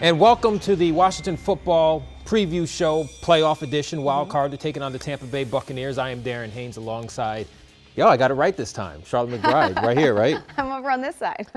And welcome to the Washington Football Preview Show, Playoff Edition, Wild Card. They're taking on the Tampa Bay Buccaneers. I am Darren Haynes alongside, I got it right this time, Charlotte McBride, right here, right? I'm over on this side.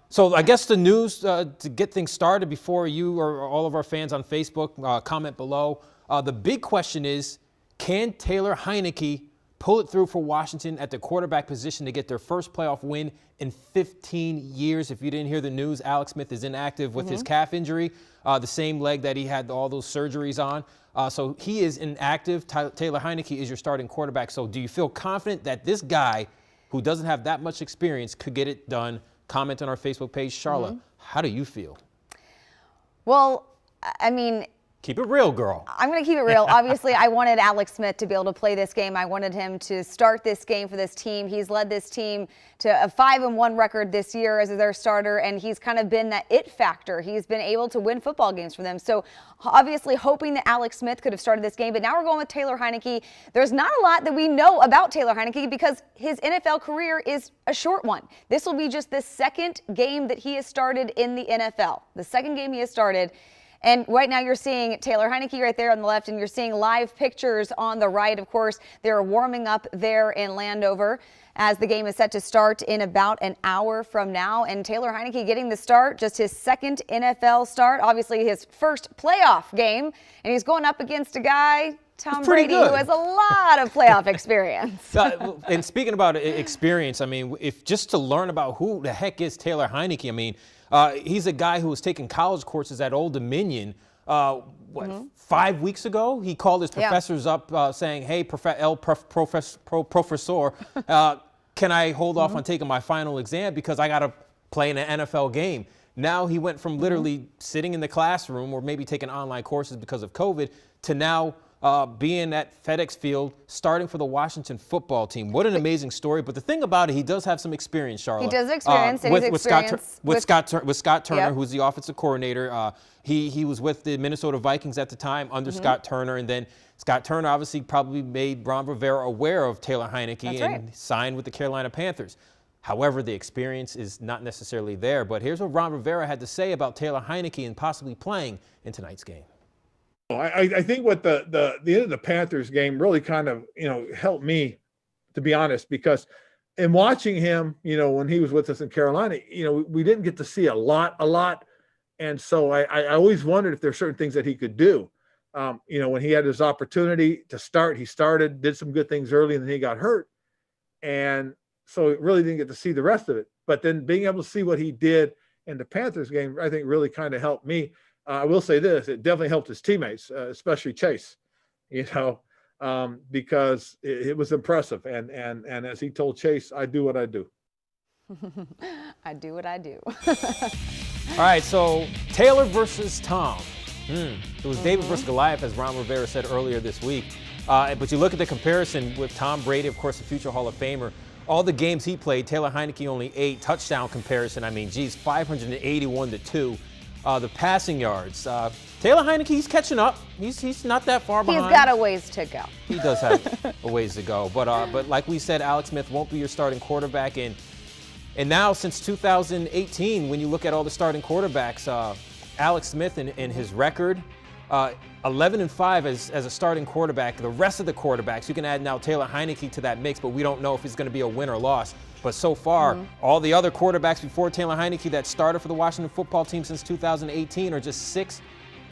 So I guess the news to get things started before you or all of our fans on Facebook comment below. The big question is, can Taylor Heinicke pull it through for Washington at the quarterback position to get their first playoff win in 15 years? If you didn't hear the news, Alex Smith is inactive with his calf injury, the same leg that he had all those surgeries on. So he is inactive. Taylor Heinicke is your starting quarterback. So do you feel confident that this guy, who doesn't have that much experience, could get it done? Comment on our Facebook page. Charlotte, how do you feel? Well, I mean, keep it real, girl. I'm going to keep it real. Obviously, I wanted Alex Smith to be able to play this game. I wanted him to start this game for this team. He's led this team to a 5-1 record this year as their starter, and he's kind of been that it factor. He's been able to win football games for them. So obviously hoping that Alex Smith could have started this game, but now we're going with Taylor Heinicke. There's not a lot that we know about Taylor Heinicke because his NFL career is a short one. This will be just the second game that he has started in the NFL. The second game he has started. And right now you're seeing Taylor Heinicke right there on the left, and you're seeing live pictures on the right. Of course, they're warming up there in Landover as the game is set to start in about an hour from now. And Taylor Heinicke getting the start, just his second NFL start, obviously his first playoff game. And he's going up against a guy, Tom Brady, who has a lot of playoff experience. And speaking about experience, I mean, if just to learn about who the heck is Taylor Heinicke, I mean, he's a guy who was taking college courses at Old Dominion. 5 weeks ago, he called his professors up saying, hey, professor, can I hold off on taking my final exam because I got to play in an NFL game? Now he went from literally sitting in the classroom or maybe taking online courses because of COVID to now being at FedEx Field, starting for the Washington football team. What an amazing story. But the thing about it, he does have some experience, Charlotte. He does have experience. With Scott Turner, who's the offensive coordinator. He was with the Minnesota Vikings at the time under Scott Turner. And then Scott Turner obviously probably made Ron Rivera aware of Taylor Heinicke signed with the Carolina Panthers. However, the experience is not necessarily there. But here's what Ron Rivera had to say about Taylor Heinicke and possibly playing in tonight's game. I think what the end of the Panthers game really kind of, helped me, to be honest, because in watching him, when he was with us in Carolina, we didn't get to see a lot. And so I always wondered if there are certain things that he could do. When he had his opportunity to start, he started, did some good things early, and then he got hurt. And so really didn't get to see the rest of it. But then being able to see what he did in the Panthers game, I think really kind of helped me. I will say this, it definitely helped his teammates, especially Chase, because it was impressive. And as he told Chase, I do what I do. I do what I do. All right, so Taylor versus Tom. It was David versus Goliath, as Ron Rivera said earlier this week. But you look at the comparison with Tom Brady, of course, the future Hall of Famer. All the games he played, Taylor Heinicke only 8. Touchdown comparison, 581 to 2. The passing yards. Taylor Heinicke, he's catching up. He's not that far behind. He's got a ways to go. He does have a ways to go. But like we said, Alex Smith won't be your starting quarterback. And now since 2018, when you look at all the starting quarterbacks, Alex Smith and his record, 11-5 as a starting quarterback. The rest of the quarterbacks, you can add now Taylor Heinicke to that mix, but we don't know if it's going to be a win or loss. But so far, all the other quarterbacks before Taylor Heinicke that started for the Washington football team since 2018 are just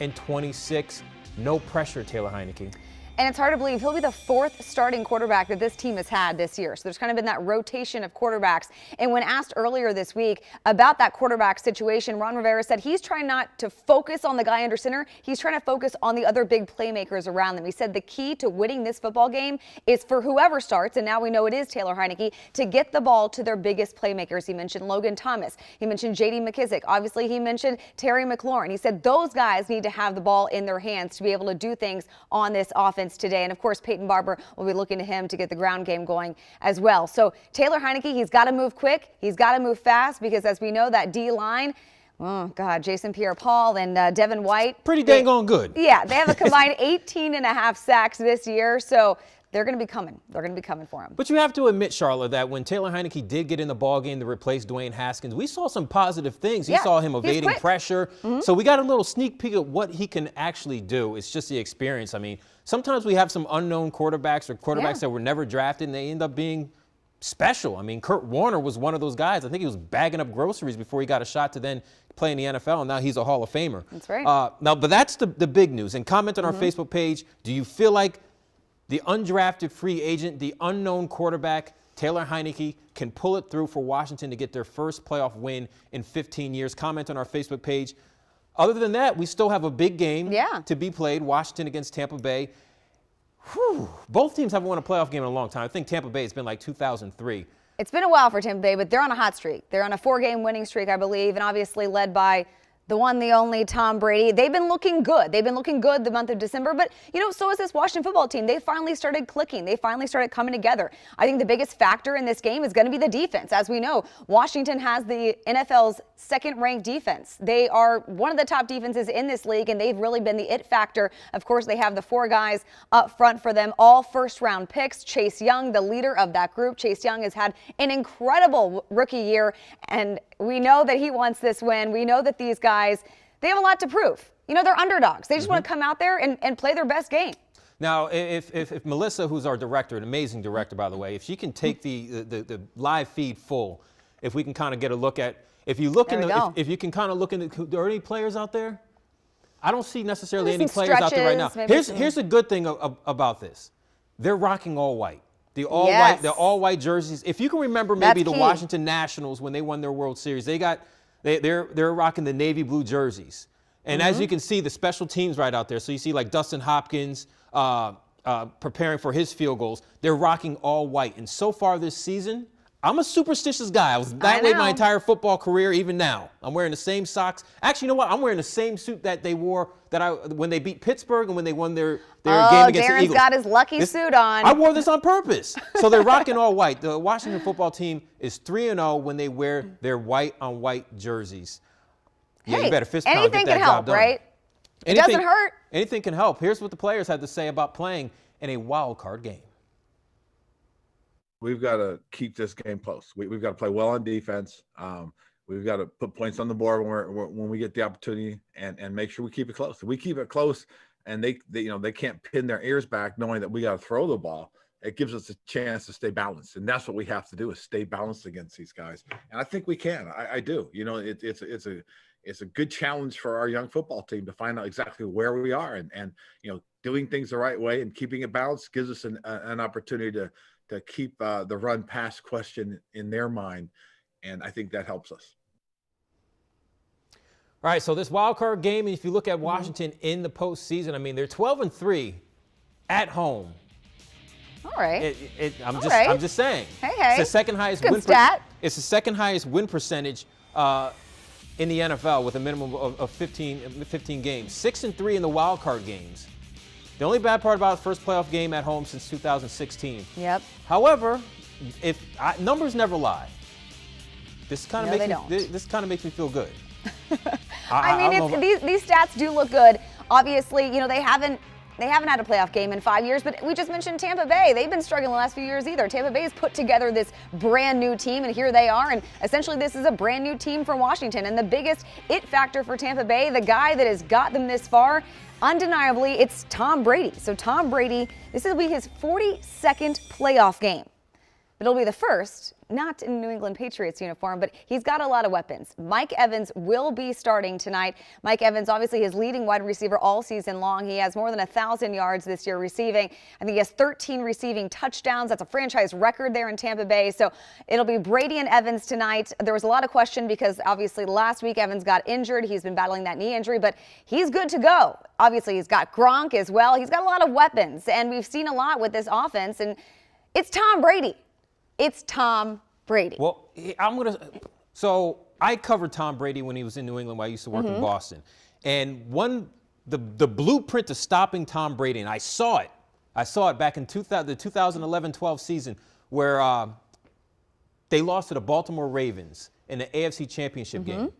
6-26. No pressure, Taylor Heinicke. And it's hard to believe he'll be the fourth starting quarterback that this team has had this year. So there's kind of been that rotation of quarterbacks. And when asked earlier this week about that quarterback situation, Ron Rivera said he's trying not to focus on the guy under center. He's trying to focus on the other big playmakers around them. He said the key to winning this football game is for whoever starts, and now we know it is Taylor Heinicke, to get the ball to their biggest playmakers. He mentioned Logan Thomas. He mentioned J.D. McKissick. Obviously, he mentioned Terry McLaurin. He said those guys need to have the ball in their hands to be able to do things on this offense today. And of course, Peyton Barber will be looking to him to get the ground game going as well. So Taylor Heinicke, he's got to move quick. He's got to move fast because as we know, that D-line, oh, God, Jason Pierre-Paul and Devin White. Pretty dang on good. Yeah, they have a combined 18.5 sacks this year. So they're going to be coming. They're going to be coming for him. But you have to admit, Charlotte, that when Taylor Heinicke did get in the ballgame to replace Dwayne Haskins, we saw some positive things. You saw him evading pressure. So we got a little sneak peek at what he can actually do. It's just the experience. I mean, sometimes we have some unknown quarterbacks or quarterbacks that were never drafted, and they end up being special. I mean, Kurt Warner was one of those guys. I think he was bagging up groceries before he got a shot to then play in the NFL, and now he's a Hall of Famer. That's right. But that's the big news. And comment on our Facebook page, do you feel like the undrafted free agent, the unknown quarterback, Taylor Heinicke, can pull it through for Washington to get their first playoff win in 15 years? Comment on our Facebook page. Other than that, we still have a big game to be played, Washington against Tampa Bay. Whew. Both teams haven't won a playoff game in a long time. I think Tampa Bay has been like 2003. It's been a while for Tampa Bay, but they're on a hot streak. They're on a 4-game winning streak, I believe, and obviously led by the one, the only Tom Brady. They've been looking good. They've been looking good the month of December, but, so is this Washington football team. They finally started clicking. They finally started coming together. I think the biggest factor in this game is going to be the defense. As we know, Washington has the NFL's second-ranked defense. They are one of the top defenses in this league, and they've really been the it factor. Of course, they have the 4 guys up front for them, all first-round picks. Chase Young, the leader of that group. Chase Young has had an incredible rookie year, and we know that he wants this win. We know that these guys, they have a lot to prove. They're underdogs. They just want to come out there and play their best game. Now, if Melissa, who's our director, an amazing director, by the way, if she can take the live feed full, if we can kind of get a look at, if you can kind of look into, are there any players out there? I don't see necessarily any players out there right now. Here's a good thing about this. They're rocking all white. The all white jerseys. If you can remember maybe the Washington Nationals when they won their World Series, they're rocking the navy blue jerseys. And as you can see, the special teams right out there. So you see like Dustin Hopkins preparing for his field goals. They're rocking all white. And so far this season, I'm a superstitious guy. I was that way my entire football career, even now. I'm wearing the same socks. Actually, you know what? I'm wearing the same suit that they wore when they beat Pittsburgh and when they won their game against the Eagles. Darren's got his lucky suit on. I wore this on purpose. So they're rocking all white. The Washington football team is 3-0 when they wear their white-on-white jerseys. Yeah, you better fist pound and get that job done. Right? It doesn't hurt. Anything can help. Here's what the players had to say about playing in a wild card game. We've got to keep this game close. We've got to play well on defense. We've got to put points on the board when we get the opportunity, and make sure we keep it close. If we keep it close, and they can't pin their ears back knowing that we got to throw the ball, it gives us a chance to stay balanced, and that's what we have to do, is stay balanced against these guys. And I think we can. I do. It's a good challenge for our young football team to find out exactly where we are, and doing things the right way and keeping it balanced gives us an opportunity to keep the run pass question in their mind, and I think that helps us. All right, so this wild card game, if you look at Washington in the postseason, I mean, they're 12-3 at home. All right. I'm just saying. Hey. It's the second highest win stat. It's the second highest win percentage in the NFL with a minimum of 15 games. 6-3 in the wild card games. The only bad part about the first playoff game at home since 2016. Yep. However, numbers never lie. This kind of makes me feel good. These stats do look good. Obviously, they haven't had a playoff game in 5 years, but we just mentioned Tampa Bay. They've been struggling the last few years either. Tampa Bay has put together this brand new team, and here they are. And essentially, this is a brand new team for Washington. And the biggest it factor for Tampa Bay, the guy that has got them this far, undeniably, it's Tom Brady. So Tom Brady, this will be his 42nd playoff game. But it'll be the first, not in New England Patriots uniform, but he's got a lot of weapons. Mike Evans will be starting tonight. Mike Evans, obviously his leading wide receiver all season long. He has more than 1,000 yards this year receiving. I think he has 13 receiving touchdowns. That's a franchise record there in Tampa Bay. So it'll be Brady and Evans tonight. There was a lot of question because obviously last week Evans got injured. He's been battling that knee injury, but he's good to go. Obviously he's got Gronk as well. He's got a lot of weapons, and we've seen a lot with this offense, and it's Tom Brady. It's Tom Brady. Well, so I covered Tom Brady when he was in New England while I used to work in Boston. And the blueprint to stopping Tom Brady, and I saw it back in the 2011-12 season where they lost to the Baltimore Ravens in the AFC Championship game. It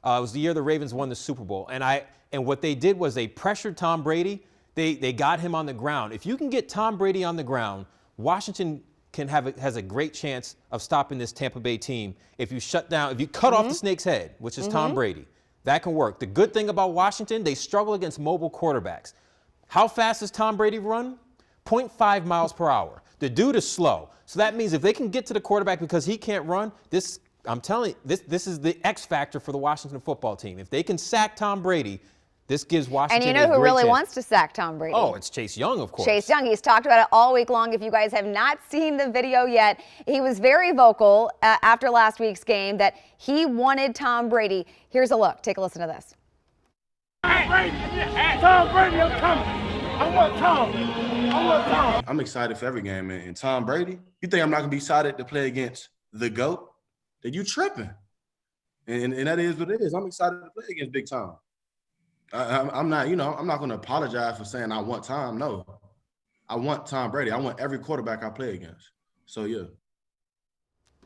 was the year the Ravens won the Super Bowl. And what they did was they pressured Tom Brady. They got him on the ground. If you can get Tom Brady on the ground, Washington has a great chance of stopping this Tampa Bay team. If you cut off the snake's head, which is Tom Brady, that can work. The good thing about Washington, they struggle against mobile quarterbacks. How fast does Tom Brady run? 0.5 miles per hour. The dude is slow. So that means if they can get to the quarterback because he can't run, I'm telling you, this is the X factor for the Washington football team. If they can sack Tom Brady, this gives Washington And you know who really chance. wants to sack Tom Brady? Oh, it's Chase Young, of course. Chase Young. He's talked about it all week long. If you guys have not seen the video yet, he was very vocal after last week's game that he wanted Tom Brady. Here's a look. Take a listen to this. Tom Brady, I'm coming. I want Tom. I'm excited for every game, man. And Tom Brady, you think I'm not going to be excited to play against the GOAT? Then you tripping. And that is what it is. I'm excited to play against Big Tom. I'm not going to apologize for saying I want Tom. No, I want Tom Brady. I want every quarterback I play against. So, yeah.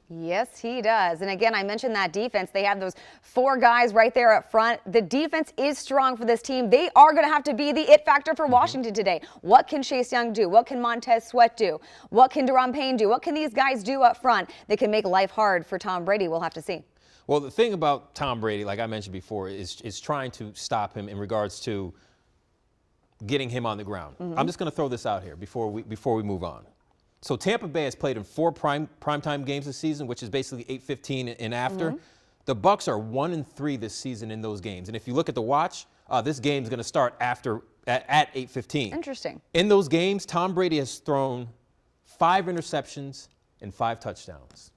Yes, he does. And again, I mentioned that defense. They have those 4 guys right there up front. The defense is strong for this team. They are going to have to be the it factor for Washington today. What can Chase Young do? What can Montez Sweat do? What can Deron Payne do? What can these guys do up front that can make life hard for Tom Brady? We'll have to see. Well, the thing about Tom Brady, like I mentioned before, is trying to stop him in regards to getting him on the ground. I'm just going to throw this out here before we move on. So Tampa Bay has played in 4 primetime games this season, which is basically 8:15 and after. The Bucs are 1-3 this season in those games. And if you look at the watch, this game is going to start at 8:15. Interesting. In those games, Tom Brady has thrown 5 interceptions and 5 touchdowns.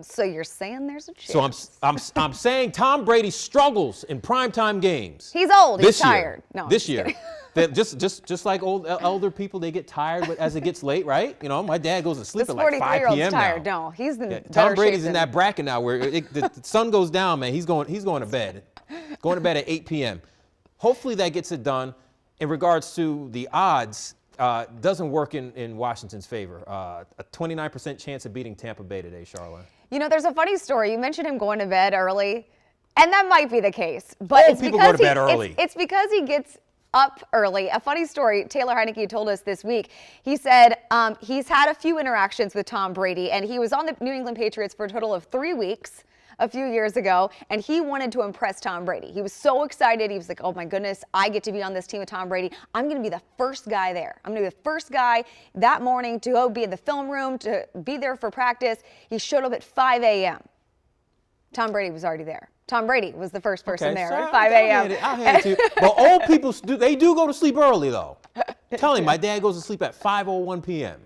So you're saying there's a chance. So I'm saying Tom Brady struggles in primetime games. He's old. He's This year. tired. No, This I'm year. kidding. That just like elder people, they get tired as it gets late, right? You know, my dad goes to sleep This at like 5 43-year-old's p.m. tired. now. No, he's in better Tom Brady's shape in that bracket now where the sun goes down, man. He's going to bed. Going to bed at 8 p.m. Hopefully that gets it done. In regards to the odds, doesn't work in Washington's favor. A 29% chance of beating Tampa Bay today, Charlotte. You know, there's a funny story. You mentioned him going to bed early, and that might be the case. But Old people go to bed early. It's because he gets up early. A funny story, Taylor Heinicke told us this week. He said he's had a few interactions with Tom Brady, and he was on the New England Patriots for a total of 3 weeks a few years ago, and he wanted to impress Tom Brady. He was so excited. He was like, oh my goodness, I get to be on this team with Tom Brady. I'm going to be the first guy there. I'm going to be the first guy that morning to go be in the film room, to be there for practice. He showed up at 5 a.m. Tom Brady was already there. Tom Brady was the first person there at 5 a.m. I'll hand it to you. But old people, they do go to sleep early, though. Tell him, my dad goes to sleep at 5:01 p.m.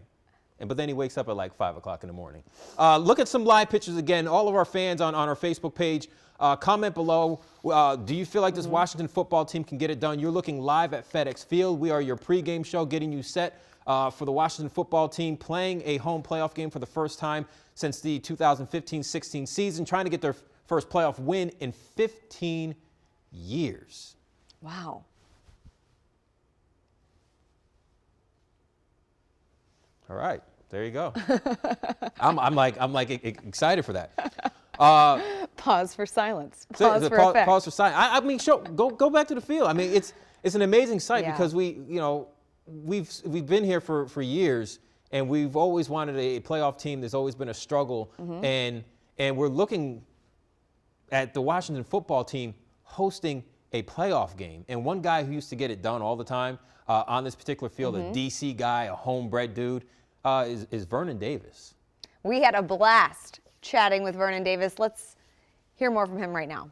But then he wakes up at like 5 o'clock in the morning. Look at some live pictures again. All of our fans on our Facebook page, comment below. Do you feel like this Washington football team can get it done? You're looking live at FedEx Field. We are your pregame show getting you set for the Washington football team playing a home playoff game for the first time since the 2015-16 season, trying to get their first playoff win in 15 years. Wow. All right, there you go. I'm like excited for that. Pause for silence. Pause for effect. Pause for silence. I mean, go back to the field. I mean, it's an amazing sight because we've been here for years, and we've always wanted a playoff team. There's always been a struggle, and we're looking at the Washington football team hosting a playoff game. And one guy who used to get it done all the time on this particular field, a DC guy, a homebred dude, is Vernon Davis. We had a blast chatting with Vernon Davis. Let's hear more from him right now.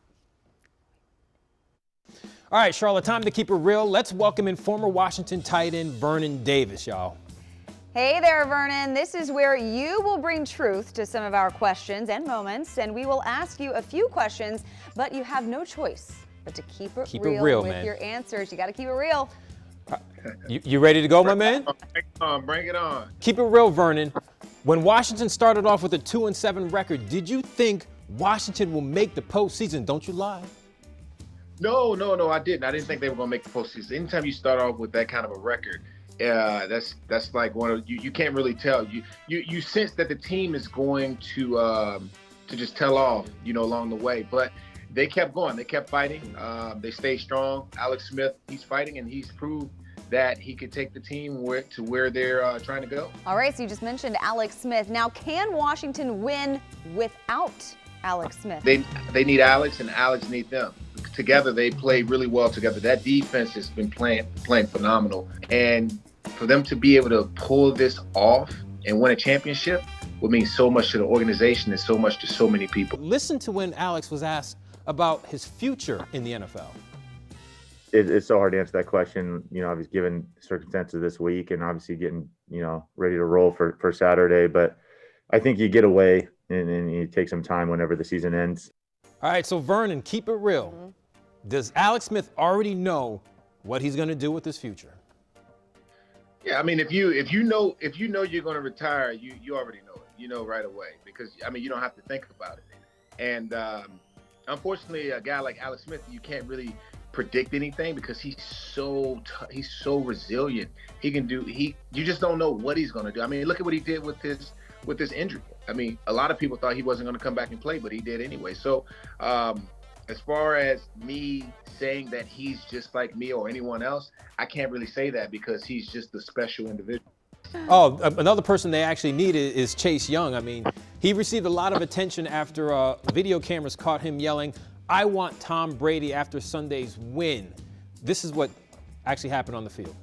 All right, Charlotte, time to keep it real. Let's welcome in former Washington tight end Vernon Davis, y'all. Hey there, Vernon. This is where you will bring truth to some of our questions and moments, and we will ask you a few questions, but you have no choice but to keep it real with man. Your answers. You got to keep it real. You ready to go, my man? Bring it on. Keep it real, Vernon. When Washington started off with a 2-7 record, did you think Washington will make the postseason? Don't you lie. No, I didn't. I didn't think they were going to make the postseason. Anytime you start off with that kind of a record, that's like one of you can't really tell. You sense that the team is going to just tell off, along the way. But they kept going. They kept fighting. They stayed strong. Alex Smith, he's fighting, and he's proved that he could take the team to where they're trying to go. All right, so you just mentioned Alex Smith. Now, can Washington win without Alex Smith? They need Alex, and Alex need them. Together, they play really well together. That defense has been playing phenomenal. And for them to be able to pull this off and win a championship would mean so much to the organization and so much to so many people. Listen to when Alex was asked about his future in the NFL. It's so hard to answer that question. You know, I was given circumstances this week and obviously getting, ready to roll for Saturday. But I think you get away and you take some time whenever the season ends. All right, so Vernon, keep it real. Mm-hmm. Does Alex Smith already know what he's going to do with his future? Yeah, I mean, if you know you're going to retire, you already know it. You know right away because you don't have to think about it. And unfortunately, a guy like Alex Smith, you can't really predict anything because he's so resilient. You just don't know what he's going to do. I mean, look at what he did with this injury. I mean, a lot of people thought he wasn't going to come back and play, but he did anyway. So, as far as me saying that he's just like me or anyone else, I can't really say that because he's just a special individual. Oh, another person they actually needed is Chase Young. I mean, he received a lot of attention after video cameras caught him yelling, "I want Tom Brady," after Sunday's win. This is what actually happened on the field.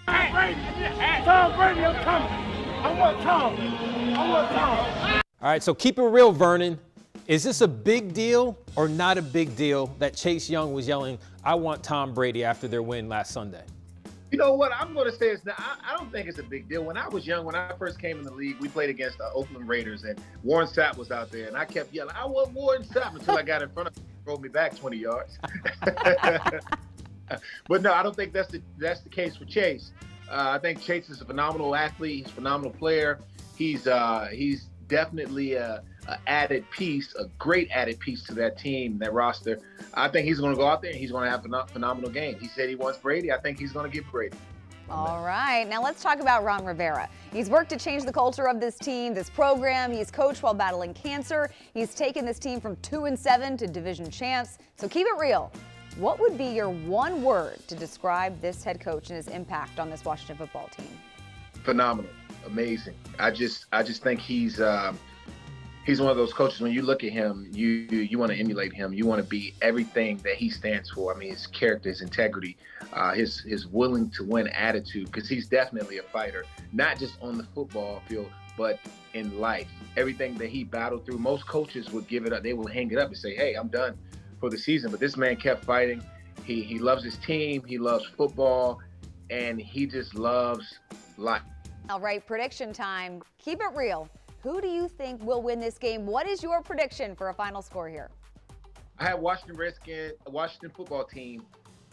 Tom Brady, I'm coming. I want Tom. All right, so keep it real, Vernon. Is this a big deal or not a big deal that Chase Young was yelling, "I want Tom Brady," after their win last Sunday? You know what? I'm going to say it's not. I don't think it's a big deal. When I was young, when I first came in the league, we played against the Oakland Raiders, and Warren Sapp was out there, and I kept yelling, "I want Warren Sapp," until I got in front of him and rolled me back 20 yards. But no, I don't think that's the case for Chase. I think Chase is a phenomenal athlete. He's a phenomenal player. He's definitely a added piece, a great added piece to that team, that roster. I think he's going to go out there and he's going to have a phenomenal game. He said he wants Brady. I think he's going to get Brady. All right, now let's talk about Ron Rivera. He's worked to change the culture of this team, this program. He's coached while battling cancer. He's taken this team from 2-7 to division champs. So keep it real. What would be your one word to describe this head coach and his impact on this Washington football team? Phenomenal, amazing. I just think he's one of those coaches. When you look at him, you want to emulate him. You want to be everything that he stands for. I mean, his character, his integrity, his willing to win attitude, because he's definitely a fighter, not just on the football field, but in life. Everything that he battled through, most coaches would give it up. They will hang it up and say, "Hey, I'm done for the season." But this man kept fighting. He loves his team. He loves football, and he just loves life. All right, prediction time. Keep it real. Who do you think will win this game? What is your prediction for a final score here? I have Washington football team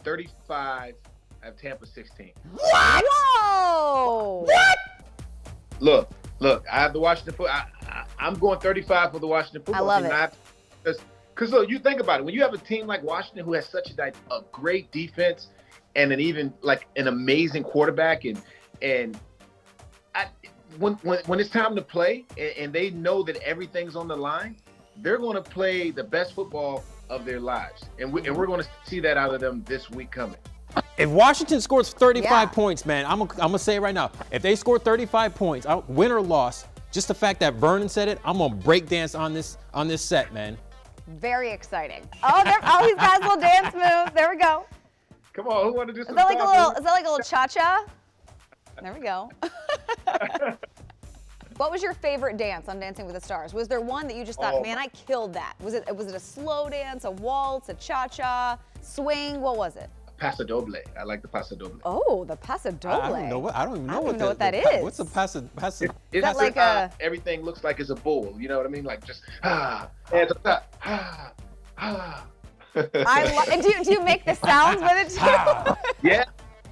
35. I have Tampa 16. What? Whoa! What? Look. I have the Washington football. I'm going 35 for the Washington football team. I love it. Because look, you think about it. When you have a team like Washington who has such a great defense and an amazing quarterback, when it's time to play and they know that everything's on the line, they're going to play the best football of their lives. And we're going to see that out of them this week coming. If Washington scores 35 points, man, I'm gonna say it right now. If they score 35 points, win or loss, just the fact that Vernon said it, I'm gonna break dance on this set, man. Very exciting. He's got his little dance move. There we go. Come on, who want to do some? Is that like a little cha-cha? There we go. What was your favorite dance on Dancing with the Stars? Was there one that you just thought, man, I killed that? Was it a slow dance, a waltz, a cha-cha, swing? What was it? Paso doble. I like the paso doble. Oh, the paso doble. I don't even know what that is. What's a paso? It's that like a everything looks like it's a bull. You know what I mean? Like just hands up top. And do you make the sounds with it too? Yeah.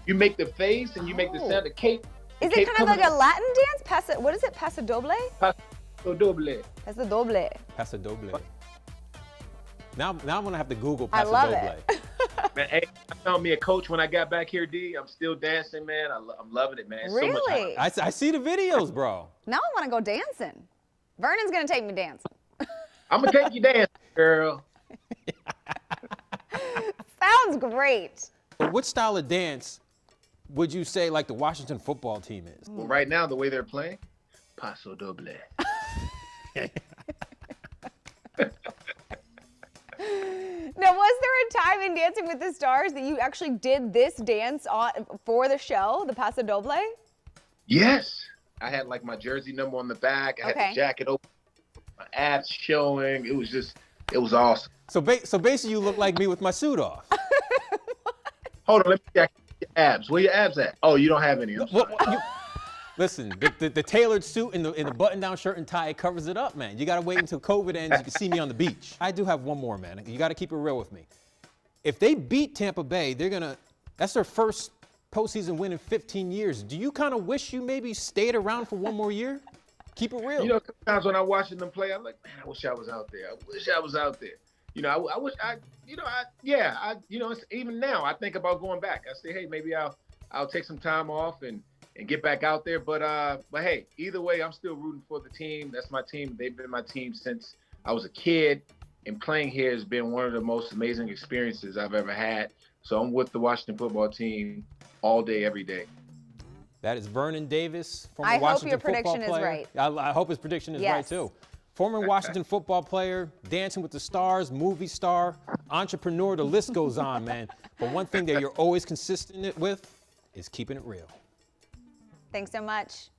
You make the face and you make the sound. The cape. Is it kind of like a Latin dance? What is it? Paso doble? Paso doble. Paso doble. Paso doble. Now I'm gonna have to Google paso doble. it. Man, hey, I found me a coach when I got back here, D. I'm still dancing, man. I'm loving it, man. It's Really? I see the videos, bro. Now I want to go dancing. Vernon's gonna take me dancing. I'm gonna take you dancing, girl. Sounds great. But what style of dance would you say like the Washington football team is? Well, right now, the way they're playing, paso doble. Now, was there a time in Dancing with the Stars that you actually did this dance for the show, the Paso Doble? Yes. I had like my jersey number on the back. I had the jacket open, my abs showing. It was awesome. So basically, you look like me with my suit off. Hold on, let me check your abs. Where your abs at? Oh, you don't have any. Listen, the tailored suit and the button-down shirt and tie covers it up, man. You got to wait until COVID ends. You can see me on the beach. I do have one more, man. You got to keep it real with me. If they beat Tampa Bay, that's their first postseason win in 15 years. Do you kind of wish you maybe stayed around for one more year? Keep it real. You know, sometimes when I'm watching them play, I'm like, man, I wish I was out there. I wish I was out there. You know, I wish even now I think about going back. I say, hey, maybe I'll take some time off and get back out there. But hey, either way, I'm still rooting for the team. That's my team. They've been my team since I was a kid. And playing here has been one of the most amazing experiences I've ever had. So I'm with the Washington football team all day, every day. That is Vernon Davis, former Washington football player. I hope your prediction is right. I hope his prediction is right, too. Former Washington football player, Dancing with the Stars, movie star, entrepreneur, the list goes on, man. But one thing that you're always consistent with is keeping it real. Thanks so much.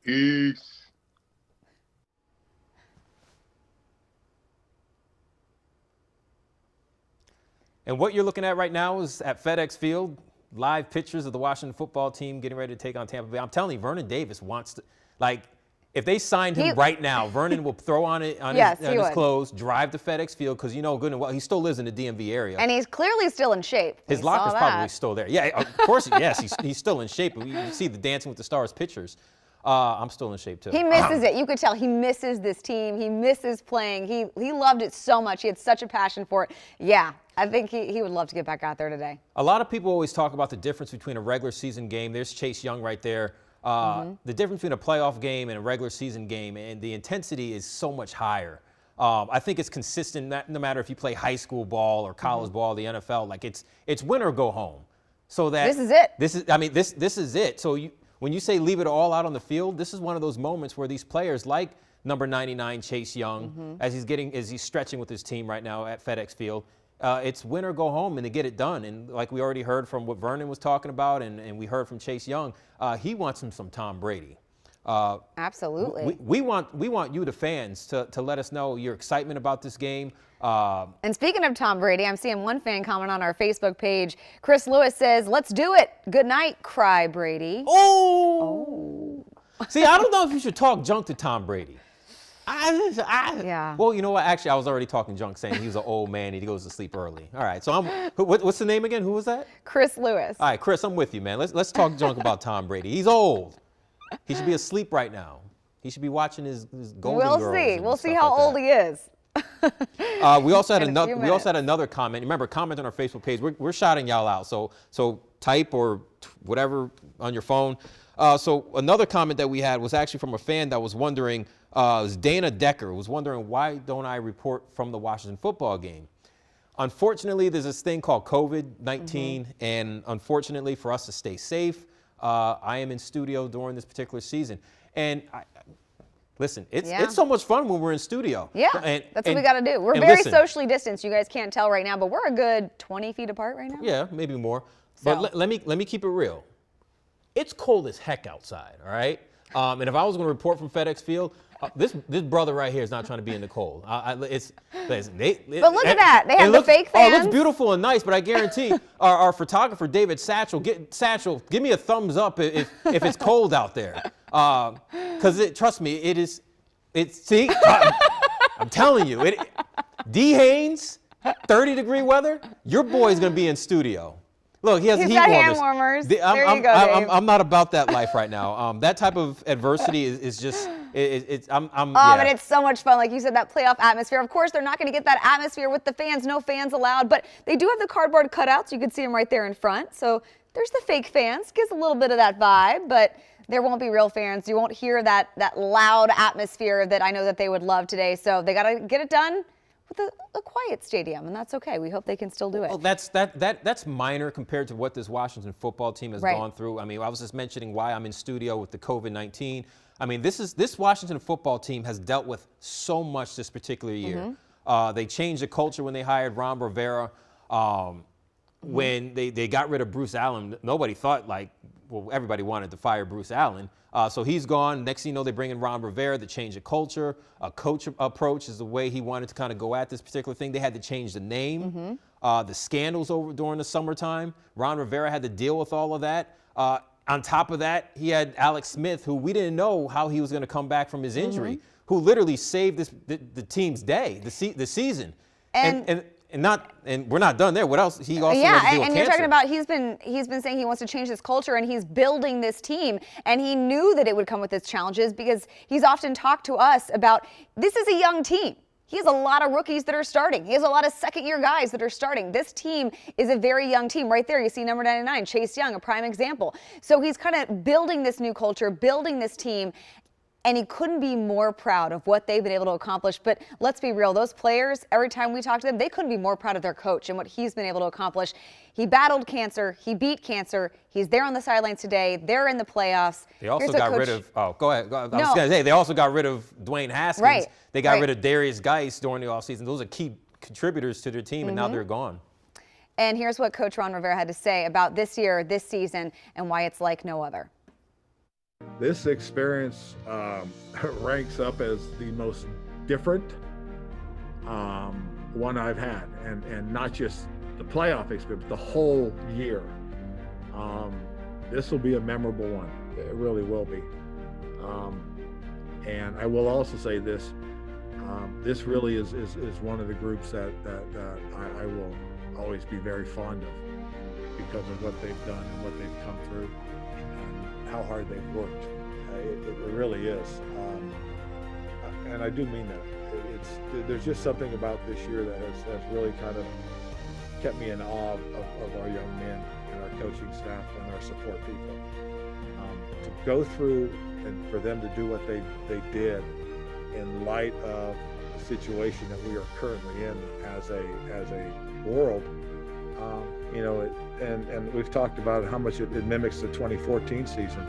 Peace. And what you're looking at right now is at FedEx Field, live pictures of the Washington football team getting ready to take on Tampa Bay. I'm telling you, Vernon Davis wants to, like, if they signed him right now, Vernon will throw on his clothes, drive to FedEx Field, because you know good and well he still lives in the DMV area. And he's clearly still in shape. His locker's probably still there. Yeah, of course, yes, he's still in shape. You see the Dancing with the Stars pictures. I'm still in shape, too. He misses it. You could tell he misses this team. He misses playing. He loved it so much. He had such a passion for it. Yeah, I think he would love to get back out there today. A lot of people always talk about the difference between a regular season game. There's Chase Young right there. The difference between a playoff game and a regular season game, and the intensity is so much higher. I think it's consistent no matter if you play high school ball or college ball, the NFL. Like it's win or go home. So that this is it. This is it. So when you say leave it all out on the field, this is one of those moments where these players like number 99 Chase Young, as he's stretching with his team right now at FedEx Field, it's win or go home and to get it done. And like we already heard from what Vernon was talking about, and we heard from Chase Young, he wants him some Tom Brady. Absolutely. We want you, the fans, to let us know your excitement about this game. And speaking of Tom Brady, I'm seeing one fan comment on our Facebook page. Chris Lewis says, "Let's do it. Good night, cry Brady." Oh. See, I don't know if you should talk junk to Tom Brady. Yeah. Well, you know what? Actually, I was already talking junk, saying he's an old man and he goes to sleep early. All right. So what's the name again? Who was that? Chris Lewis. All right, Chris, I'm with you, man. Let's talk junk about Tom Brady. He's old. He should be asleep right now. He should be watching his Golden Girls. We'll see how old he is. We also had another comment. Remember, comment on our Facebook page. We're shouting y'all out. So type or whatever on your phone. So another comment that we had was actually from a fan that was wondering. It was Dana Decker was wondering, why don't I report from the Washington football game? Unfortunately, there's this thing called COVID-19, and unfortunately for us to stay safe, I am in studio during this particular season. And listen, it's so much fun when we're in studio. Yeah, that's what we got to do. We're very socially distanced. You guys can't tell right now, but we're a good 20 feet apart right now. Yeah, maybe more. So. But let me keep it real. It's cold as heck outside, all right? And if I was going to report from FedEx Field, this brother right here is not trying to be in the cold. But look at that. They have the fake fans. Oh, it looks beautiful and nice, but I guarantee our photographer, David Satchel, give me a thumbs up if it's cold out there. Because trust me, see, I'm telling you, D. Haynes, 30-degree weather, your boy's going to be in studio. Look, he's got hand warmers. There you go, Dave. I'm not about that life right now. That type of adversity is just, but it's so much fun. Like you said, that playoff atmosphere. Of course, they're not going to get that atmosphere with the fans. No fans allowed. But they do have the cardboard cutouts. You can see them right there in front. So there's the fake fans. Gives a little bit of that vibe. But there won't be real fans. You won't hear that loud atmosphere that I know that they would love today. So they got to get it done with a quiet stadium, and that's okay. We hope they can still do it. Well, that's minor compared to what this Washington football team has gone through. I mean, I was just mentioning why I'm in studio with the COVID-19. I mean, this Washington football team has dealt with so much this particular year. They changed the culture when they hired Ron Rivera. When they got rid of Bruce Allen, nobody thought everybody wanted to fire Bruce Allen. So he's gone. Next thing you know, they bring in Ron Rivera to change the culture. A coach approach is the way he wanted to kind of go at this particular thing. They had to change the name. The scandals over during the summertime. Ron Rivera had to deal with all of that. On top of that, he had Alex Smith, who we didn't know how he was going to come back from his injury, who literally saved the team's day, the season. And we're not done there. What else? He also had to deal with and cancer. you're talking about he's been saying he wants to change this culture, and he's building this team, and he knew that it would come with its challenges because he's often talked to us about this is a young team. He has a lot of rookies that are starting. He has a lot of second-year guys that are starting. This team is a very young team. Right there, you see number 99, Chase Young, a prime example. So he's kind of building this new culture, building this team, and he couldn't be more proud of what they've been able to accomplish. But let's be real, those players, every time we talk to them, they couldn't be more proud of their coach and what he's been able to accomplish. He battled cancer. He beat cancer. He's there on the sidelines today. They're in the playoffs. They also got rid of, go ahead. I was going to say, they also got rid of Dwayne Haskins. They got rid of Darius Geis during the offseason. Those are key contributors to their team, and now they're gone. And here's what Coach Ron Rivera had to say about this year, this season, and why it's like no other. This experience ranks up as the most different one I've had, and not just the playoff experience, but the whole year. This will be a memorable one. It really will be. And I will also say this: this really is one of the groups that I will always be very fond of because of what they've done and what they've come through. How hard they've worked. It really is. And I do mean that. There's just something about this year that has really kind of kept me in awe of our young men and our coaching staff and our support people. To go through and for them to do what they did in light of the situation that we are currently in as a world, and we've talked about how much it mimics the 2014 season,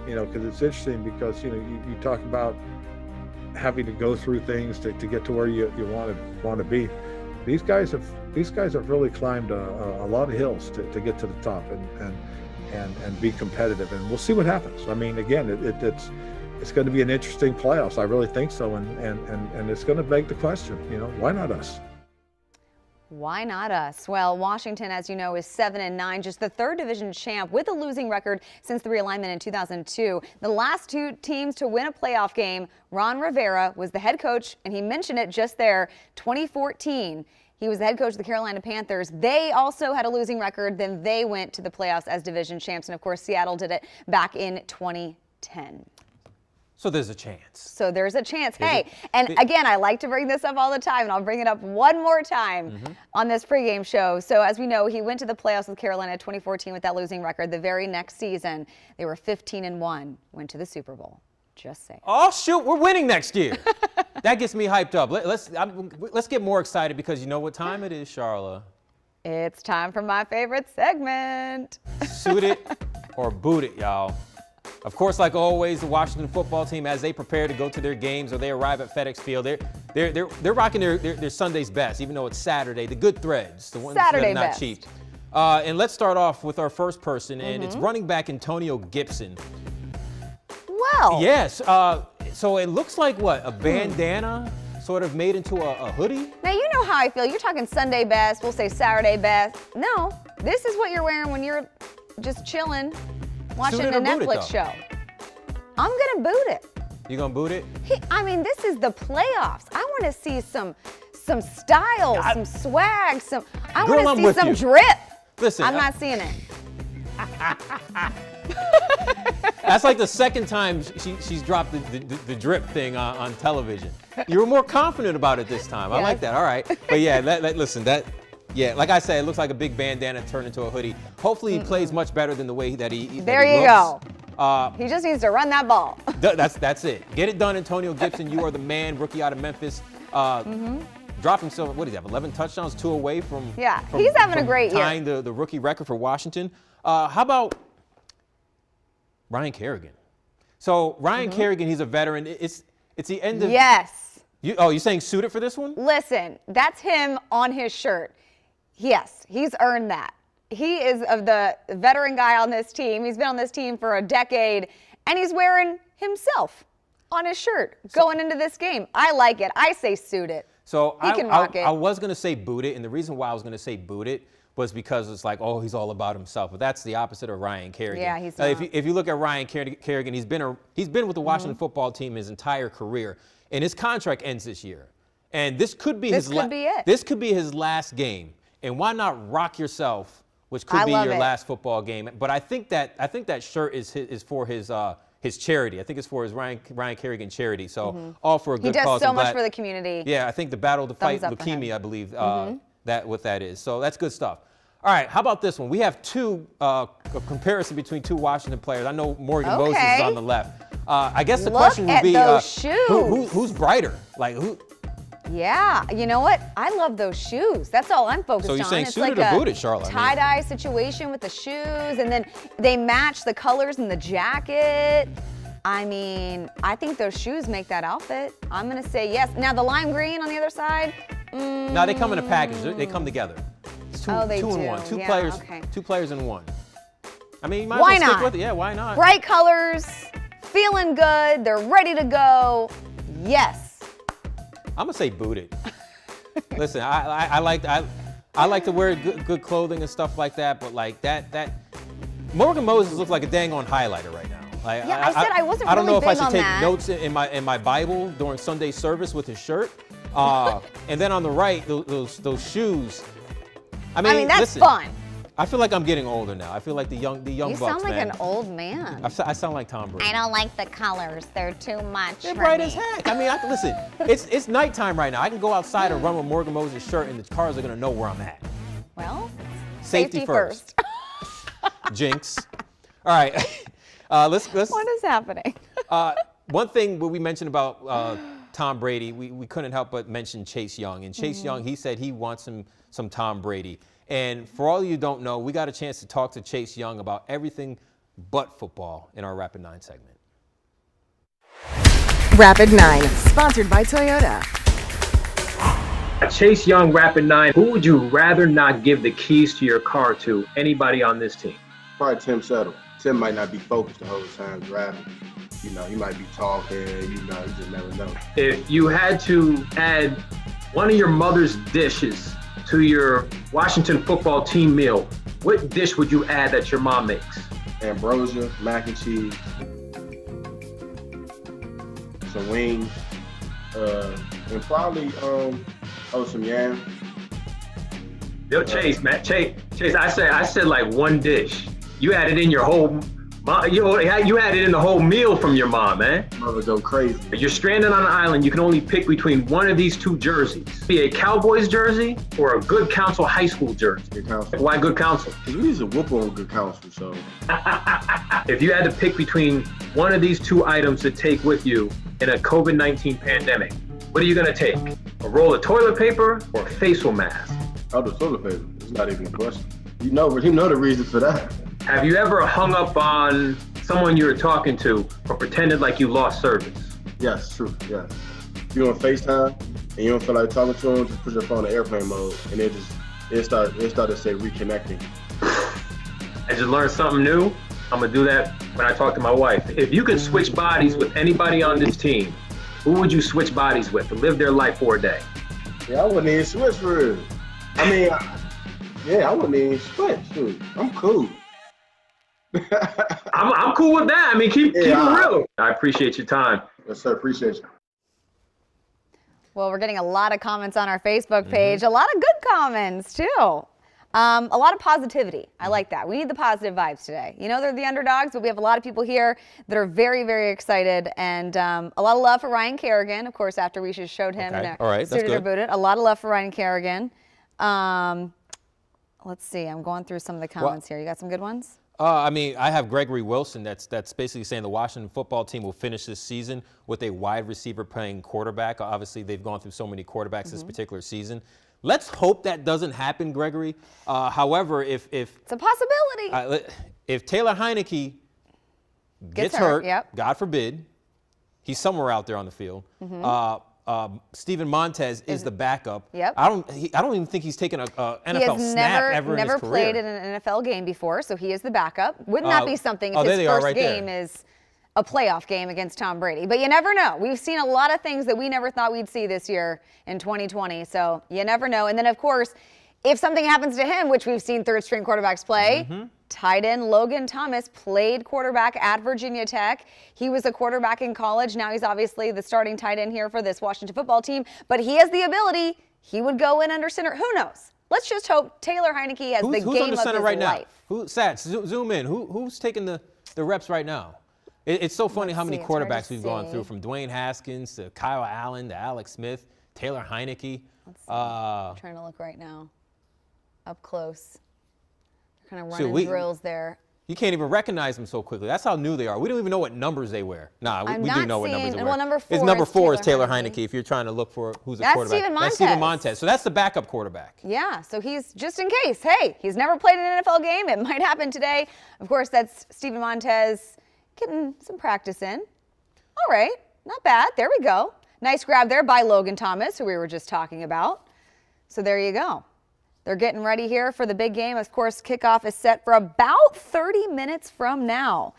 because it's interesting because, you talk about having to go through things to get to where you want to be. These guys have really climbed a lot of hills to get to the top and be competitive, and we'll see what happens. I mean, again, it's going to be an interesting playoffs. I really think so, and it's going to beg the question, why not us? Why not us? Well, Washington, as you know, is 7-9, just the third division champ with a losing record since the realignment in 2002. The last two teams to win a playoff game, Ron Rivera was the head coach, and he mentioned it just there, 2014. He was the head coach of the Carolina Panthers. They also had a losing record. Then they went to the playoffs as division champs. And, of course, Seattle did it back in 2010. So there's a chance. Hey, and again, I like to bring this up all the time, and I'll bring it up one more time on this pregame show. So as we know, he went to the playoffs with Carolina in 2014 with that losing record. The very next season, they were 15-1, went to the Super Bowl. Just saying. Oh, shoot, we're winning next year. That gets me hyped up. Let's get more excited because you know what time it is, Charla. It's time for my favorite segment. Suit it or boot it, y'all. Of course, like always, the Washington football team, as they prepare to go to their games or they arrive at FedEx Field, they're rocking their Sunday's best, even though it's Saturday. The good threads, the ones that are not cheap. And let's start off with our first person, and it's running back Antonio Gibson. Well. Yes. So it looks like what? A bandana sort of made into a hoodie? Now, you know how I feel. You're talking Sunday best. We'll say Saturday best. No, this is what you're wearing when you're just chilling, watching a Netflix show. I'm going to boot it. You going to boot it? This is the playoffs. I want to see some style, some swag, I want to see some drip. Listen. I'm not seeing it. That's like the second time she's dropped the drip thing on television. You were more confident about it this time. I like that. All right. But yeah, listen, like I said, it looks like a big bandana turned into a hoodie. Hopefully he plays much better than the way that he looks. There you go. He just needs to run that ball. That's it. Get it done, Antonio Gibson. You are the man, rookie out of Memphis. dropped himself, what do you have, 11 touchdowns, 2 away from he's having a great year. Tying the rookie record for Washington. How about Ryan Kerrigan? So Ryan Kerrigan, he's a veteran. It's the end of. Yes. You're saying suited for this one? Listen, that's him on his shirt. Yes, he's earned that. He is of the veteran guy on this team. He's been on this team for a decade, and he's wearing himself on his shirt going into this game. I like it. I say suit it. So he can rock it. I was going to say boot it, and the reason why I was going to say boot it was because it's like, oh, he's all about himself. But that's the opposite of Ryan Kerrigan. Yeah, he's not. If you look at Ryan Kerrigan, he's been with the Washington football team his entire career, and his contract ends this year. And this could be This could be his last game. And why not rock yourself, which could be your last football game? But I think that shirt is for his charity. I think it's for his Ryan Kerrigan charity. So all for a good cause. He does so much for the community. Yeah, I think the battle to fight leukemia, I believe what that is. So that's good stuff. All right, how about this one? We have a comparison between 2 Washington players. I know Morgan Moses is on the left. I guess the question would be, who's brighter? Like who? Yeah, you know what? I love those shoes. That's all I'm focused on. So you're saying it's suited like or booted, Charlotte? Tie-dye situation with the shoes, and then they match the colors in the jacket. I mean, I think those shoes make that outfit. I'm going to say yes. Now, the lime green on the other side? No, they come in a package. They come together. It's two in one. Two players in one. I mean, you might as well stick with it. Yeah, why not? Bright colors, feeling good, they're ready to go. Yes. I'm gonna say booted. Listen, I like to wear good clothing and stuff like that, but like that Morgan Moses looks like a dang on highlighter right now. Like, yeah, I said I wasn't I don't really know if I big should on take that. notes in my Bible during Sunday service with his shirt. And then on the right, those shoes. I mean that's fun. I feel like I'm getting older now. I feel like the young Bucs, You sound like an old man. I sound like Tom Brady. I don't like the colors. They're too much They're for bright me. as heck. I mean, listen, it's nighttime right now. I can go outside and run with Morgan Moses' shirt, and the cars are gonna know where I'm at. Well, Safety first. Jinx. All right. Let's. What is happening? One thing we mentioned about Tom Brady, we couldn't help but mention Chase Young. And Chase Young, he said he wants some Tom Brady. And for all of you who don't know, we got a chance to talk to Chase Young about everything but football in our Rapid 9 segment. Rapid 9, sponsored by Toyota. Chase Young, Rapid 9. Who would you rather not give the keys to your car to? Anybody on this team? Probably Tim Settle. Tim might not be focused the whole time driving. You know, he might be talking, you just never know. If you had to add one of your mother's dishes to your Washington football team meal, what dish would you add that your mom makes? Ambrosia, mac and cheese, some wings, and probably some yams. Yo, Chase, man, Chase, I said like one dish. You added in your whole, you added in the whole meal from your mom, man. Mother go crazy. If you're stranded on an island, you can only pick between one of these 2 jerseys. Be a Cowboys jersey or a Good Counsel High School jersey. Good Counsel. Why Good Counsel? Because we used to whoop on Good Counsel, so. If you had to pick between one of these 2 items to take with you in a COVID-19 pandemic, what are you gonna take? A roll of toilet paper or a facial mask? Oh, the toilet paper. It's not even a question. You know the reason for that. Have you ever hung up on someone you were talking to or pretended like you lost service? Yes, true, yes. If you're on FaceTime and you don't feel like talking to them, just put your phone in airplane mode and it start to say reconnecting. I just learned something new. I'm gonna do that when I talk to my wife. If you could switch bodies with anybody on this team, who would you switch bodies with to live their life for a day? Yeah, I wouldn't even switch for real. I mean, I wouldn't even switch, dude. I'm cool. I'm cool with that. I mean, keep it real. I appreciate your time. Yes, sir. Appreciate you. Well, we're getting a lot of comments on our Facebook page. A lot of good comments, too. A lot of positivity. I like that. We need the positive vibes today. You know, they're the underdogs, but we have a lot of people here that are very, very excited. And a lot of love for Ryan Kerrigan, of course, after we just showed him. Okay. All right, that's good. Booted. A lot of love for Ryan Kerrigan. Let's see. I'm going through some of the comments here. You got some good ones? I mean, I have Gregory Wilson. That's basically saying the Washington football team will finish this season with a wide receiver playing quarterback. Obviously, they've gone through so many quarterbacks this particular season. Let's hope that doesn't happen, Gregory. However, if it's a possibility. If Taylor Heinicke gets hurt, God forbid, he's somewhere out there on the field. Steven Montez is the backup. I don't even think he's taken a NFL snap ever in his career. Never played in an NFL game before, so he is the backup. Wouldn't that be something if his first game is a playoff game against Tom Brady? But you never know. We've seen a lot of things that we never thought we'd see this year in 2020, so you never know. And then, of course, if something happens to him, which we've seen third-string quarterbacks play, tight end Logan Thomas played quarterback at Virginia Tech. He was a quarterback in college. Now he's obviously the starting tight end here for this Washington football team. But he has the ability. He would go in under center. Who knows? Let's just hope Taylor Heinicke has the game of his life. Sats, zoom in. Who's taking the reps right now? It's so funny how many quarterbacks we've gone through, from Dwayne Haskins to Kyle Allen to Alex Smith, Taylor Heinicke. I'm trying to look right now. Up close. They're kind of running drills there. You can't even recognize them so quickly. That's how new they are. We don't even know what numbers they wear. We do know what numbers they wear. Well, number four is Taylor Heinicke if you're trying to look for who's a quarterback. That's Steven Montez. So that's the backup quarterback. Yeah, so he's just in case. Hey, he's never played an NFL game. It might happen today. Of course, that's Steven Montez getting some practice in. All right, not bad. There we go. Nice grab there by Logan Thomas, who we were just talking about. So there you go. They're getting ready here for the big game. Of course, kickoff is set for about 30 minutes from now.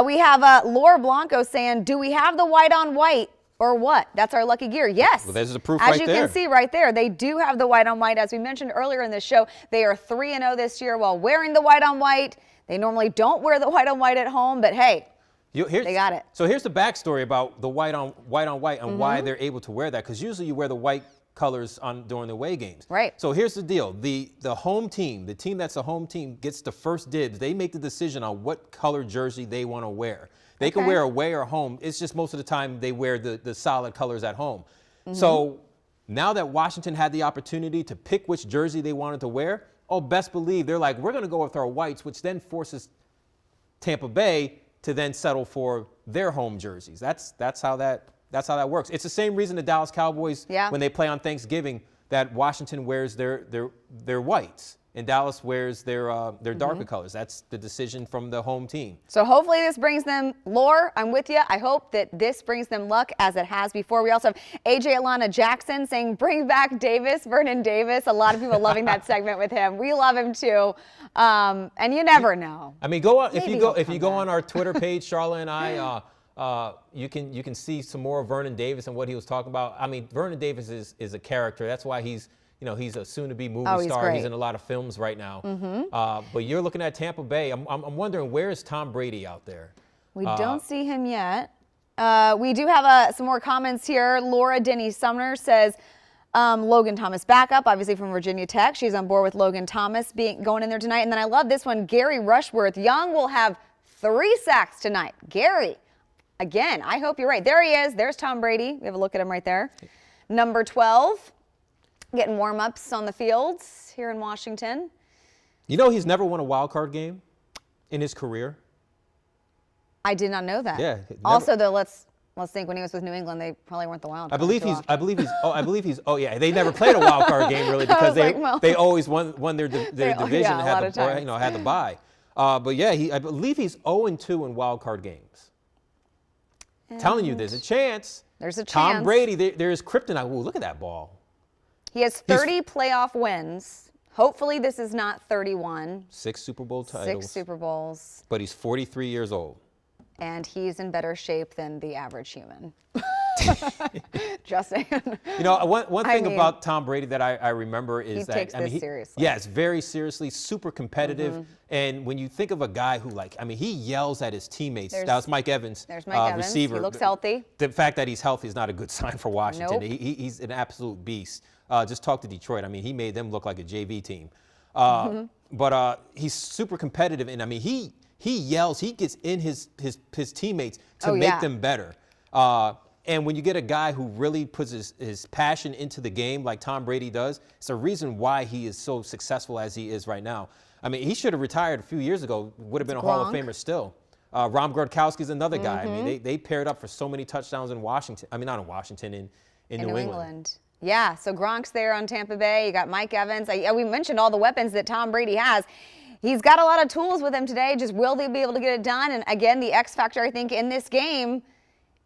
We have Laura Blanco saying, do we have the white on white or what? That's our lucky gear. Yes. Well, there's the proof right there. As you can see right there, they do have the white on white. As we mentioned earlier in the show, they are 3-0 this year while wearing the white on white. They normally don't wear the white on white at home, but hey, they got it. So here's the backstory about the white on white and why they're able to wear that, because usually you wear the white colors during the away games. Right. So here's the deal. The home team, the team that's a home team, gets the first dibs. They make the decision on what color jersey they want to wear. They can wear away or home. It's just most of the time they wear the solid colors at home. So now that Washington had the opportunity to pick which jersey they wanted to wear, best believe they're like, we're going to go with our whites, which then forces Tampa Bay to then settle for their home jerseys. That's how that works. It's the same reason the Dallas Cowboys, when they play on Thanksgiving, that Washington wears their whites and Dallas wears their darker colors. That's the decision from the home team. So hopefully this brings them lore. I'm with you. I hope that this brings them luck as it has before. We also have AJ Alana Jackson saying, bring back Davis, Vernon Davis. A lot of people loving that segment with him. We love him too. And you never know. I mean, if you go on our Twitter page, Charlotte and I, you can see some more of Vernon Davis and what he was talking about. I mean, Vernon Davis is a character. That's why he's a soon-to-be movie star. Great. He's in a lot of films right now. But you're looking at Tampa Bay. I'm wondering, where is Tom Brady out there? We don't see him yet. We do have some more comments here. Laura Denny Sumner says, Logan Thomas backup, obviously from Virginia Tech. She's on board with Logan Thomas going in there tonight. And then I love this one. Gary Rushworth. Young will have 3 sacks tonight. Gary. Again, I hope you're right. There he is. There's Tom Brady. We have a look at him right there. Number 12, getting warm-ups on the fields here in Washington. You know he's never won a wild card game in his career? I did not know that. Yeah. Also, though, let's think when he was with New England, they probably weren't the wild card. They never played a wild card game really because they always won their division and had the bye. But yeah, I believe he's 0-2 in wild card games. Telling you, there's a chance. There's a chance. Tom Brady, there is kryptonite. Ooh, look at that ball. He has 30 playoff wins. Hopefully this is not 31. 6 Super Bowl titles. 6 Super Bowls. But he's 43 years old. And he's in better shape than the average human. Just saying. You know, one thing about Tom Brady that I remember is he takes this seriously. Yes, very seriously, super competitive. And when you think of a guy who, he yells at his teammates. That was Mike Evans, there's Mike Evans. Receiver. He looks healthy. The fact that he's healthy is not a good sign for Washington. Nope. He's an absolute beast. Just talk to Detroit. I mean, he made them look like a JV team. But he's super competitive, and I mean, he yells. He gets in his teammates to make them better. And when you get a guy who really puts his passion into the game like Tom Brady does, it's a reason why he is so successful as he is right now. I mean, he should have retired a few years ago, would have been a Hall of Famer still. Ron Gronkowski's another guy. I mean, they paired up for so many touchdowns in Washington. I mean, not in Washington, in New England. Yeah, so Gronk's there on Tampa Bay. You got Mike Evans. We mentioned all the weapons that Tom Brady has. He's got a lot of tools with him today. Just will they be able to get it done? And again, the X factor, I think, in this game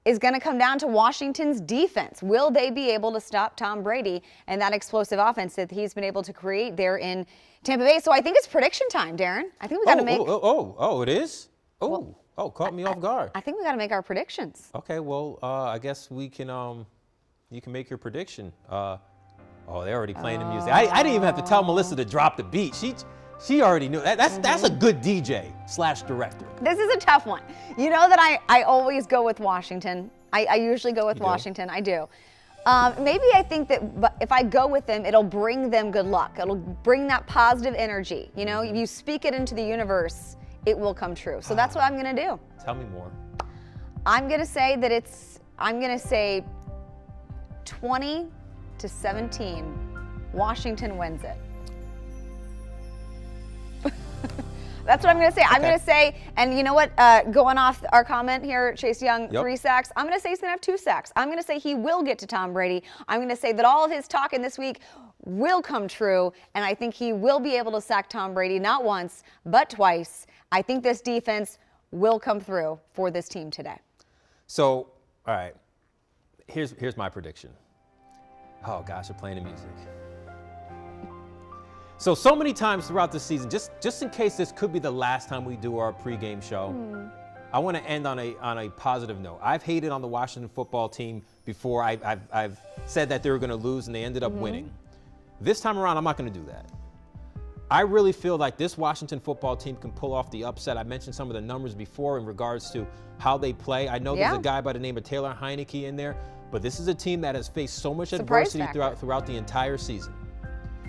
is going to come down to Washington's defense. Will they be able to stop Tom Brady and that explosive offense that he's been able to create there in Tampa Bay? So I think it's prediction time, Darren. I think we got to make. It is? Caught me off guard. I think we got to make our predictions. Okay, well, I guess we can. You can make your prediction. They're already playing the music. I didn't even have to tell Melissa to drop the beat. She already knew. That's a good DJ/director. This is a tough one. You know that I always go with Washington. I usually go with Washington. I do. Maybe I think that if I go with them, it'll bring them good luck. It'll bring that positive energy. You know, if you speak it into the universe, it will come true. So that's what I'm going to do. Tell me more. I'm going to say that I'm going to say 20-17. Washington wins it. That's what I'm going to say. Okay. I'm going to say, and you know what, going off our comment here, Chase Young, 3 sacks. I'm going to say he's going to have 2 sacks. I'm going to say he will get to Tom Brady. I'm going to say that all of his talking this week will come true, and I think he will be able to sack Tom Brady not once, but twice. I think this defense will come through for this team today. So, all right, here's my prediction. Oh, gosh, they're playing the music. So many times throughout the season, just in case this could be the last time we do our pregame show, I want to end on a positive note. I've hated on the Washington football team before. I've said that they were going to lose, and they ended up winning. This time around, I'm not going to do that. I really feel like this Washington football team can pull off the upset. I mentioned some of the numbers before in regards to how they play. I know there's a guy by the name of Taylor Heinicke in there, but this is a team that has faced so much adversity throughout the entire season.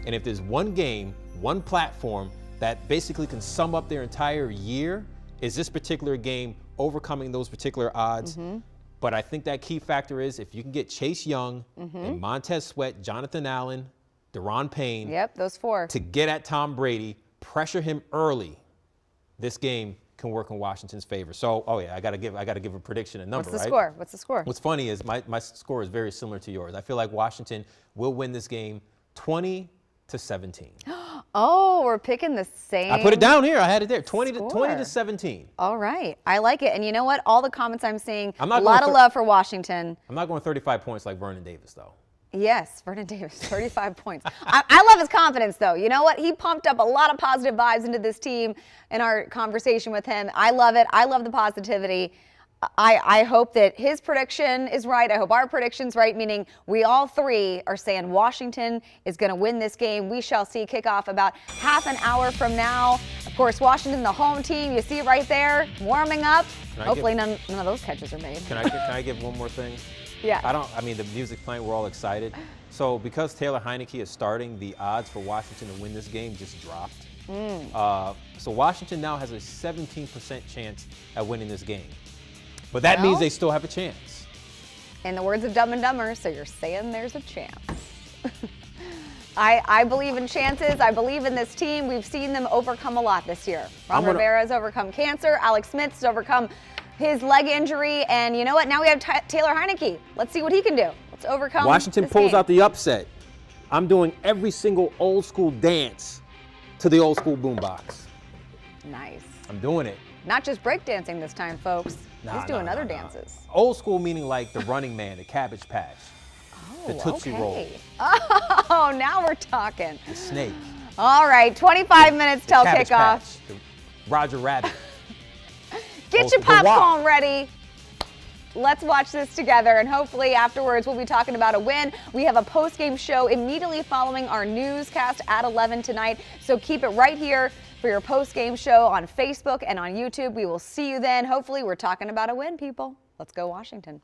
And if there's one game, one platform that basically can sum up their entire year, is this particular game overcoming those particular odds. But I think that key factor is if you can get Chase Young and Montez Sweat, Jonathan Allen, Deron Payne. Yep, those 4. To get at Tom Brady, pressure him early, this game can work in Washington's favor. So, I got to give a prediction, a number, What's the score? What's the score? What's funny is my score is very similar to yours. I feel like Washington will win this game 20-17. Oh, we're picking the same. I put it down here. I had it there. 20-17. All right. I like it. And you know what? All the comments I'm seeing, a lot of love for Washington. I'm not going 35 points like Vernon Davis, though. Yes, Vernon Davis, 35 points. I love his confidence, though. You know what? He pumped up a lot of positive vibes into this team in our conversation with him. I love it. I love the positivity. I hope that his prediction is right. I hope our prediction's right, meaning we all 3 are saying Washington is going to win this game. We shall see. Kickoff about half an hour from now. Of course, Washington, the home team. You see it right there, warming up. Hopefully none of those catches are made. Can I give one more thing? Yeah. I mean, the music playing, we're all excited. So because Taylor Heinicke is starting, the odds for Washington to win this game just dropped. So Washington now has a 17% chance at winning this game. But that means they still have a chance. In the words of Dumb and Dumber, so you're saying there's a chance. I believe in chances. I believe in this team. We've seen them overcome a lot this year. Rivera has overcome cancer. Alex Smith's overcome his leg injury. And you know what? Now we have Taylor Heinicke. Let's see what he can do. Let's overcome Washington pulls out the upset. I'm doing every single old school dance to the old school boombox. Nice. I'm doing it. Not just breakdancing this time, folks. He's doing other dances. Old school meaning like the Running Man, the Cabbage Patch, the Tootsie Roll. Oh, now we're talking. The Snake. All right, 25 minutes till kickoff. Patch, the Roger Rabbit. Get your popcorn ready. Let's watch this together, and hopefully afterwards we'll be talking about a win. We have a post-game show immediately following our newscast at 11 tonight, so keep it right here for your post-game show on Facebook and on YouTube. We will see you then. Hopefully we're talking about a win, people. Let's go Washington.